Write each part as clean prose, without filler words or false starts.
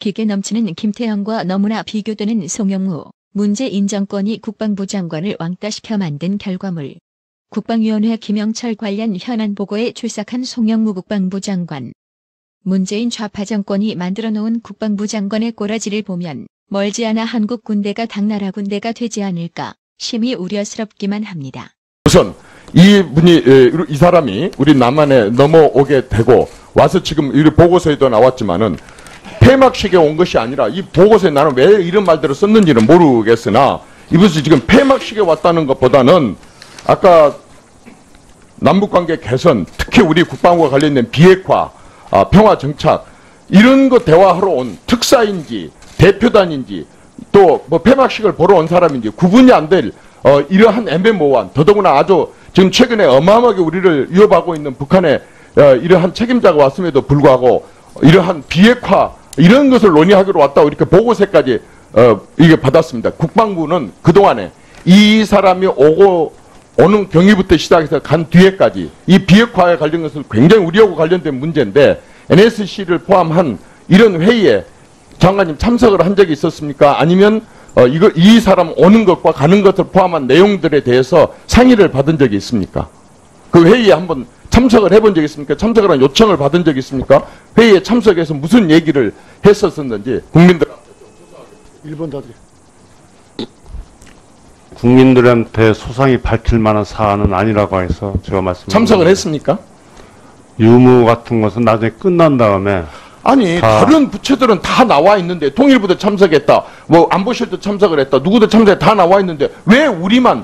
기계 넘치는 김태형과 너무나 비교되는 송영무, 문재인 정권이 국방부 장관을 왕따시켜 만든 결과물. 국방위원회 김영철 관련 현안 보고에 출석한 송영무 국방부 장관. 문재인 좌파 정권이 만들어 놓은 국방부 장관의 꼬라지를 보면 멀지 않아 한국 군대가 당나라 군대가 되지 않을까 심히 우려스럽기만 합니다. 우선 이 사람이 우리 남한에 넘어오게 되고 와서 지금 이 보고서에도 나왔지만은 폐막식에 온 것이 아니라 이 보고서에 나는 왜 이런 말들을 썼는지는 모르겠으나 이것이 지금 폐막식에 왔다는 것보다는 아까 남북관계 개선, 특히 우리 국방부와 관련된 비핵화, 평화 정착 이런 거 대화하러 온 특사인지 대표단인지 또 뭐 폐막식을 보러 온 사람인지 구분이 안 될 이러한 애매모호한 더더구나 아주 지금 최근에 어마어마하게 우리를 위협하고 있는 북한의 이러한 책임자가 왔음에도 불구하고 이러한 비핵화 이런 것을 논의하기로 왔다고 이렇게 보고서까지 이게 받았습니다. 국방부는 그동안에 이 사람이 오는 경위부터 시작해서 간 뒤에까지 이 비핵화에 관련 것은 굉장히 우리하고 관련된 문제인데 NSC를 포함한 이런 회의에 장관님 참석을 한 적이 있었습니까? 아니면 이 사람 오는 것과 가는 것을 포함한 내용들에 대해서 상의를 받은 적이 있습니까? 그 회의에 한번 참석을 해본 적이 있습니까? 참석을 한 요청을 받은 적이 있습니까? 회의에 참석해서 무슨 얘기를 했었는지 국민들 1번 더 드려. 국민들한테 소상히 밝힐 만한 사안은 아니라고 해서 제가 말씀드립니다. 참석을 했습니까? 유무 같은 것은 나중에 끝난 다음에 아니 다른 부처들은 다 나와 있는데 통일부도 참석했다. 뭐 안보실도 참석을 했다. 누구도 참석했다. 다 나와 있는데 왜 우리만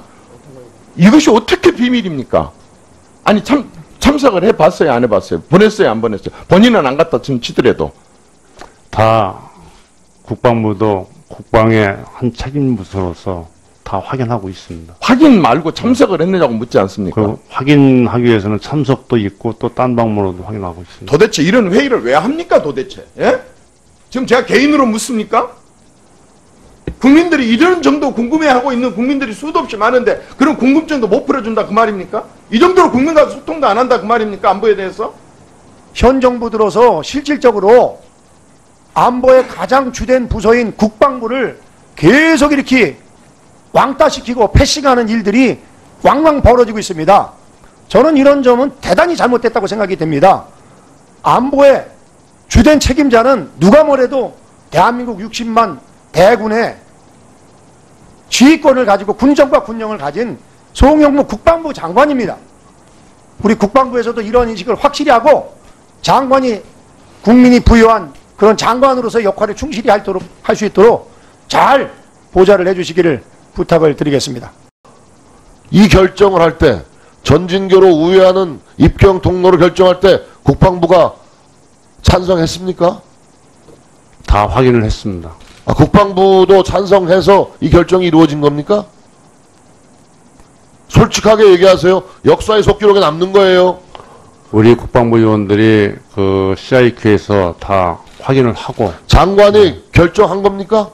이것이 어떻게 비밀입니까? 아니 참석을 해봤어요? 안 해봤어요? 보냈어요? 안 보냈어요? 본인은 안 갔다 지금 치더라도 다 국방부도 국방의 한 책임부서로서 다 확인하고 있습니다. 확인 말고 참석을 했느냐고 묻지 않습니까? 그 확인하기 위해서는 참석도 있고 또 딴 방법으로도 확인하고 있습니다. 도대체 이런 회의를 왜 합니까 도대체? 예? 지금 제가 개인으로 묻습니까? 국민들이 이런 정도 궁금해하고 있는 국민들이 수도 없이 많은데 그런 궁금증도 못 풀어준다 그 말입니까? 이 정도로 국민과 소통도 안 한다 그 말입니까? 안보에 대해서? 현 정부 들어서 실질적으로 안보의 가장 주된 부서인 국방부를 계속 이렇게 왕따시키고 패싱하는 일들이 왕왕 벌어지고 있습니다. 저는 이런 점은 대단히 잘못됐다고 생각이 됩니다. 안보의 주된 책임자는 누가 뭐래도 대한민국 60만 대군의 지휘권을 가지고 군정과 군령을 가진 송영무 국방부 장관입니다. 우리 국방부에서도 이런 인식을 확실히 하고 장관이 국민이 부여한 그런 장관으로서의 역할을 충실히 할 수 있도록 잘 보좌를 해주시기를 부탁을 드리겠습니다. 이 결정을 할 때 전진교로 우회하는 입경 통로를 결정할 때 국방부가 찬성했습니까? 다 확인을 했습니다. 국방부도 찬성해서 이 결정이 이루어진 겁니까? 솔직하게 얘기하세요. 역사의 속기록에 남는 거예요. 우리 국방부 요원들이 그 CIQ에서 다 확인을 하고 장관이 결정한 겁니까?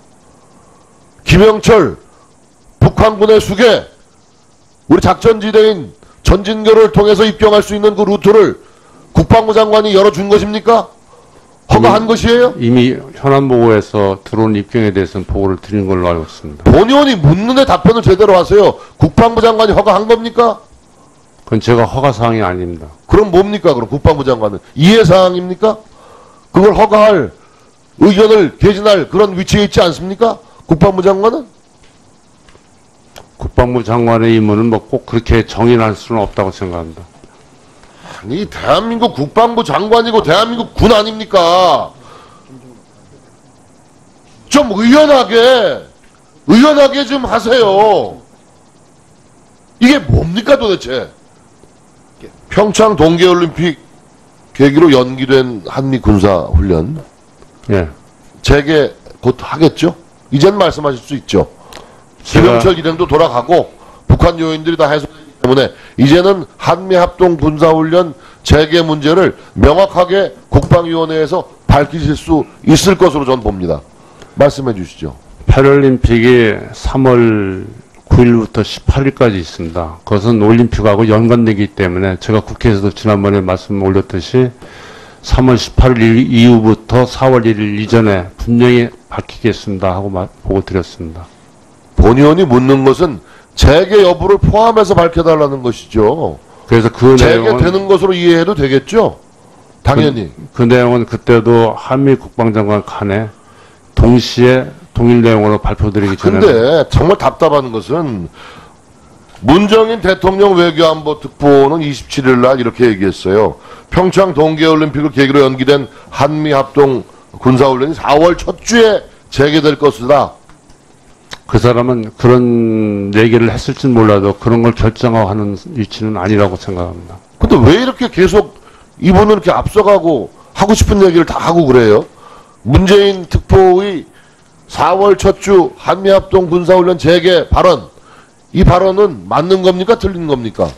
김영철 북한군의 수계 우리 작전지대인 전진교를 통해서 입경할 수 있는 그 루트를 국방부 장관이 열어준 것입니까? 허가한 것이에요? 이미 현안보고에서 들어온 입경에 대해서는 보고를 드린 걸로 알고 있습니다. 본의원이 묻는데 답변을 제대로 하세요. 국방부 장관이 허가한 겁니까? 그건 제가 허가사항이 아닙니다. 그럼 뭡니까? 그럼 국방부 장관은 이해사항입니까? 그걸 허가할 의견을 개진할 그런 위치에 있지 않습니까? 국방부 장관은? 국방부 장관의 임무는 뭐 꼭 그렇게 정의할 수는 없다고 생각합니다. 아니 대한민국 국방부 장관이고 대한민국 군 아닙니까? 좀 의연하게 좀 하세요. 이게 뭡니까 도대체? 평창 동계올림픽 계기로 연기된 한미 군사훈련 예. 재개 곧 하겠죠? 이젠 말씀하실 수 있죠. 김영철 기령도 돌아가고 북한 요인들이 다 해소되기 때문에 이제는 한미합동 군사훈련 재개 문제를 명확하게 국방위원회에서 밝히실 수 있을 것으로 저는 봅니다. 말씀해 주시죠. 패럴림픽이 3월 9일부터 18일까지 있습니다. 그것은 올림픽하고 연관되기 때문에 제가 국회에서도 지난번에 말씀 올렸듯이 3월 18일 이후부터 4월 1일 이전에 분명히 밝히겠습니다 하고 보고 드렸습니다. 본 의원이 묻는 것은 재개 여부를 포함해서 밝혀달라는 것이죠. 그래서 그 내용은 재개되는 것으로 이해해도 되겠죠? 당연히. 그 내용은 그때도 한미 국방장관 간에 동시에 동일 내용으로 발표드리기 전에 근데 정말 답답한 것은 문정인 대통령 외교안보 특보는 27일 날 이렇게 얘기했어요. 평창 동계올림픽을 계기로 연기된 한미합동 군사훈련이 4월 첫 주에 재개될 것이다. 그 사람은 그런 얘기를 했을진 몰라도 그런 걸 결정하고 하는 위치는 아니라고 생각합니다. 근데 왜 이렇게 계속 이분은 이렇게 앞서가고 하고 싶은 얘기를 다 하고 그래요? 문재인 특보의 4월 첫 주 한미합동 군사훈련 재개 발언, 이 발언은 맞는 겁니까? 틀린 겁니까?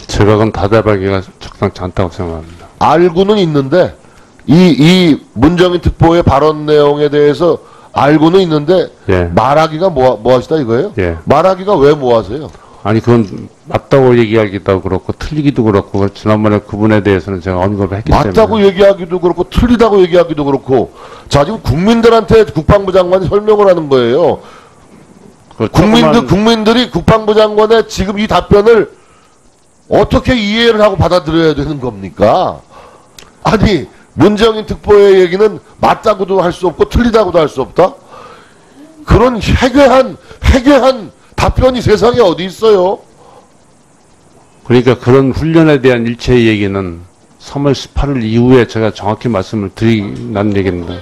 제가 그건 다대박이가 적당치 않다고 생각합니다. 알고는 있는데 이 문정인 특보의 발언 내용에 대해서 알고는 있는데 예. 말하기가 뭐 하시다 이거예요? 예. 말하기가 왜 뭐 하세요? 아니 그건 맞다고 얘기하기도 그렇고 틀리기도 그렇고 지난번에 그분에 대해서는 제가 언급을 했기 때문에 맞다고 얘기하기도 그렇고 틀리다고 얘기하기도 그렇고 자 지금 국민들한테 국방부 장관이 설명을 하는 거예요. 그 국민들이 국방부 장관의 지금 이 답변을 어떻게 이해를 하고 받아들여야 되는 겁니까? 아니 문정인 특보의 얘기는 맞다고도 할 수 없고 틀리다고도 할 수 없다? 그런 해괴한 답변이 세상에 어디 있어요? 그러니까 그런 훈련에 대한 일체의 얘기는 3월 18일 이후에 제가 정확히 말씀을 드리는 얘기입니다.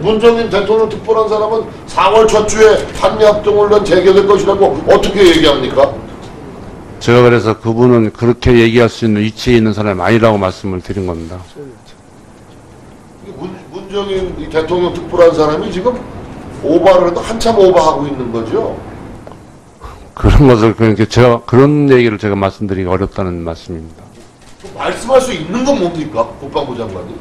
문정인 대통령 특보란 사람은 4월 첫 주에 한미합동훈련 재개될 것이라고 어떻게 얘기합니까? 제가 그래서 그분은 그렇게 얘기할 수 있는 위치에 있는 사람이 아니라고 말씀을 드린 겁니다. 문정인 대통령 특보란 사람이 지금 오바를 해도 한참 오바하고 있는 거죠. 그런 것을 그러니까 제가 그런 얘기를 제가 말씀드리기 어렵다는 말씀입니다. 말씀할 수 있는 건 뭡니까? 국방부 장관이.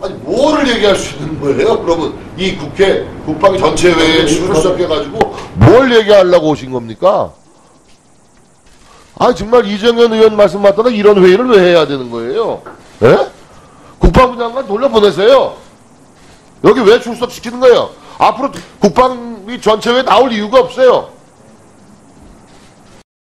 아니 뭐를 얘기할 수 있는 거예요? 그러면 이 국회 국방 전체회의에 출석해가지고 뭘 얘기하려고 오신 겁니까? 아 정말 이정현 의원 말씀 맞다가 이런 회의를 왜 해야 되는 거예요? 예? 국방부 장관 돌려보내세요. 여기 왜 출석시키는 거예요? 앞으로 국방위 전체회에 나올 이유가 없어요.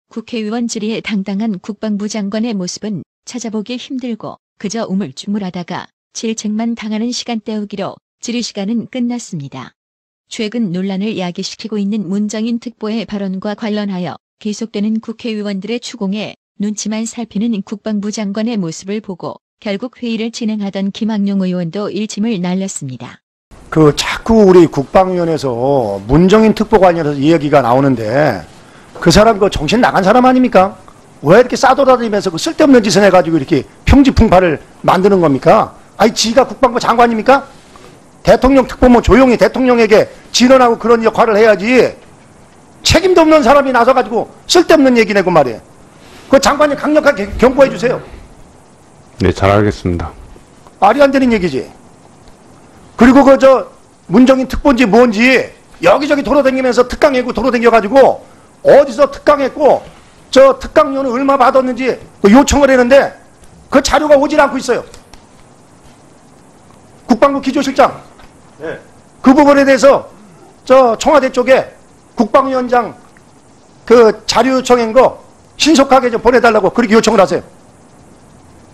국회의원 질의에 당당한 국방부 장관의 모습은 찾아보기 힘들고 그저 우물쭈물하다가 질책만 당하는 시간 때우기로 질의 시간은 끝났습니다. 최근 논란을 야기시키고 있는 문정인 특보의 발언과 관련하여 계속되는 국회의원들의 추궁에 눈치만 살피는 국방부 장관의 모습을 보고 결국 회의를 진행하던 김학용 의원도 일침을 날렸습니다. 자꾸 우리 국방위원회에서 문정인 특보 관련해서 이야기가 나오는데 그 사람 정신 나간 사람 아닙니까? 왜 이렇게 싸돌아다니면서 쓸데없는 짓을 해가지고 이렇게 평지풍파를 만드는 겁니까? 아니 지가 국방부 장관입니까? 대통령 특보면 조용히 대통령에게 진언하고 그런 역할을 해야지 책임도 없는 사람이 나서가지고 쓸데없는 얘기 내고 말이에요. 그 장관이 강력하게 경고해 주세요. 네, 잘 알겠습니다. 말이 안 되는 얘기지. 그리고 문정인 특보인지 뭔지 여기저기 돌아다니면서 특강했고 돌아다녀가지고 어디서 특강했고 저 특강료는 얼마 받았는지 요청을 했는데 그 자료가 오질 않고 있어요. 국방부 기조실장. 네. 그 부분에 대해서 청와대 쪽에 국방위원장 자료 요청한 거 신속하게 좀 보내달라고 그렇게 요청을 하세요.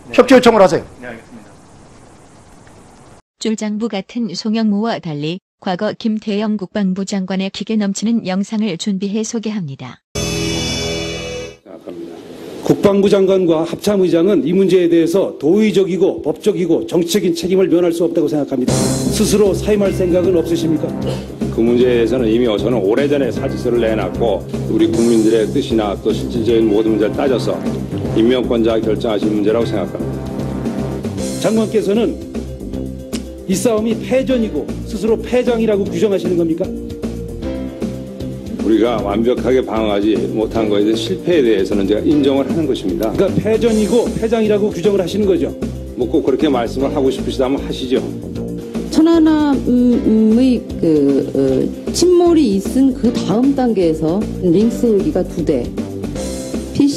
네. 협조 요청을 하세요. 네, 알겠습니다. 쫄장부 같은 송영무와 달리 과거 김태영 국방부 장관의 기계 넘치는 영상을 준비해 소개합니다. 국방부 장관과 합참의장은 이 문제에 대해서 도의적이고 법적이고 정치적인 책임을 면할 수 없다고 생각합니다. 스스로 사임할 생각은 없으십니까? 그 문제에 대해서는 이미 저는 오래전에 사직서를 내놨고 우리 국민들의 뜻이나 또 실질적인 모든 문제를 따져서 임명권자가 결정하신 문제라고 생각합니다. 장관께서는 이 싸움이 패전이고 스스로 패장이라고 규정하시는 겁니까? 우리가 완벽하게 방어하지 못한 것에 대한 실패에 대해서는 제가 인정을 하는 것입니다. 그러니까 패전이고 패장이라고 규정을 하시는 거죠? 뭐 꼭 그렇게 말씀을 하고 싶으시다면 하시죠. 천안함의 침몰이 있은 그 다음 단계에서 링 세우기가 2대, P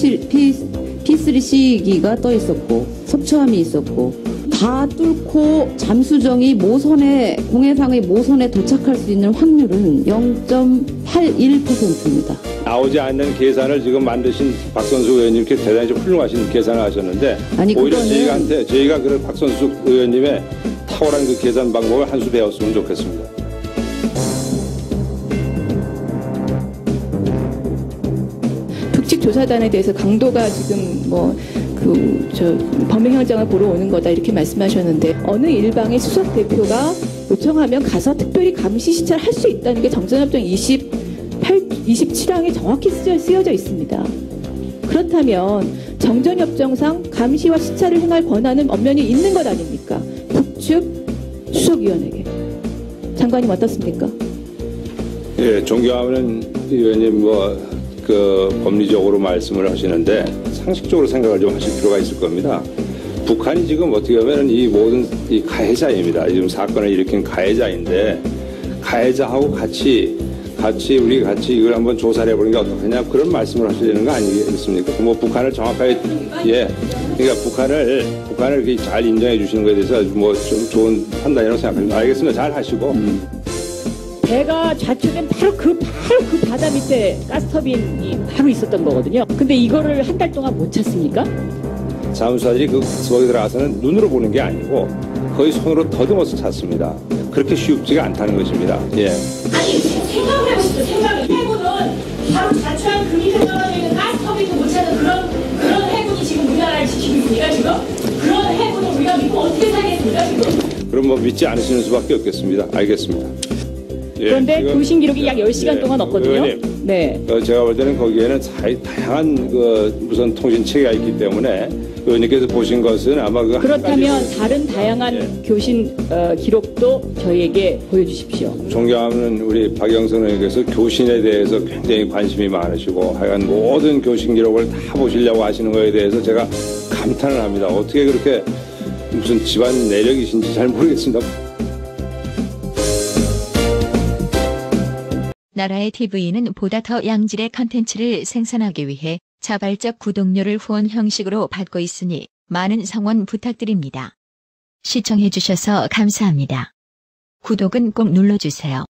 P3C기가 떠 있었고 섭취함이 있었고 다 뚫고 잠수정이 모선에 공해상의 모선에 도착할 수 있는 확률은 0.81%입니다. 나오지 않는 계산을 지금 만드신 박선수 의원님께 대단히 좀 훌륭하신 계산을 하셨는데 아니, 오히려 그거는 저희가 그 박선수 의원님의 탁월한 그 계산 방법을 한 수 배웠으면 좋겠습니다. 특집조사단에 대해서 강도가 지금 범행 현장을 보러 오는 거다 이렇게 말씀하셨는데 어느 일방의 수석 대표가 요청하면 가서 특별히 감시 시찰을 할 수 있다는 게 정전협정 27항에 정확히 쓰여져 있습니다. 그렇다면 정전협정상 감시와 시찰을 행할 권한은 엄연히 있는 것 아닙니까? 북측 수석위원에게. 장관님 어떻습니까? 예, 존경하는 의원님 법리적으로 말씀을 하시는데 상식적으로 생각을 좀 하실 필요가 있을 겁니다. 북한이 지금 어떻게 보면 이 모든 이 가해자입니다. 지금 사건을 일으킨 가해자인데 가해자하고 같이 이걸 한번 조사를 해보는 게 어떻겠냐 그런 말씀을 하셔야 되는 거 아니겠습니까? 북한을 정확하게 그러니까 북한을 잘 인정해 주시는 것에 대해서 좀 좋은 판단이라고 생각합니다. 알겠습니다. 잘 하시고. 배가 좌초된 바로 그 바다 밑에 가스터빈이 바로 있었던 거거든요. 근데 이거를 한 달 동안 못 찾습니까? 자문수사들이 그 속에 들어가서는 눈으로 보는 게 아니고 거의 손으로 더듬어서 찾습니다. 그렇게 쉽지가 않다는 것입니다. 예. 아니 생각을 해보시죠. 해군은 바로 자초한 그 밑에 떨어져 있는 가스터빈도 못 찾는 그런 해군이 지금 우리나라를 지키고 있습니까 지금? 그런 해군을 우리가 믿고 어떻게 살겠습니까 지금? 그럼 믿지 않으시는 수밖에 없겠습니다. 알겠습니다. 그런데 교신 기록이 약 10시간 동안 없거든요. 의원님, 네. 제가 볼 때는 거기에는 다양한 무선 통신 체계가 있기 때문에 의원님께서 보신 것은 아마 그렇다면 다른 다양한 교신 기록도 저희에게 보여주십시오. 존경하는 우리 박영선 의원께서 교신에 대해서 굉장히 관심이 많으시고 하여간 모든 교신 기록을 다 보시려고 하시는 거에 대해서 제가 감탄을 합니다. 어떻게 그렇게 무슨 집안 내력이신지 잘 모르겠습니다. 나라의 TV는 보다 더 양질의 컨텐츠를 생산하기 위해 자발적 구독료를 후원 형식으로 받고 있으니 많은 성원 부탁드립니다. 시청해주셔서 감사합니다. 구독은 꼭 눌러주세요.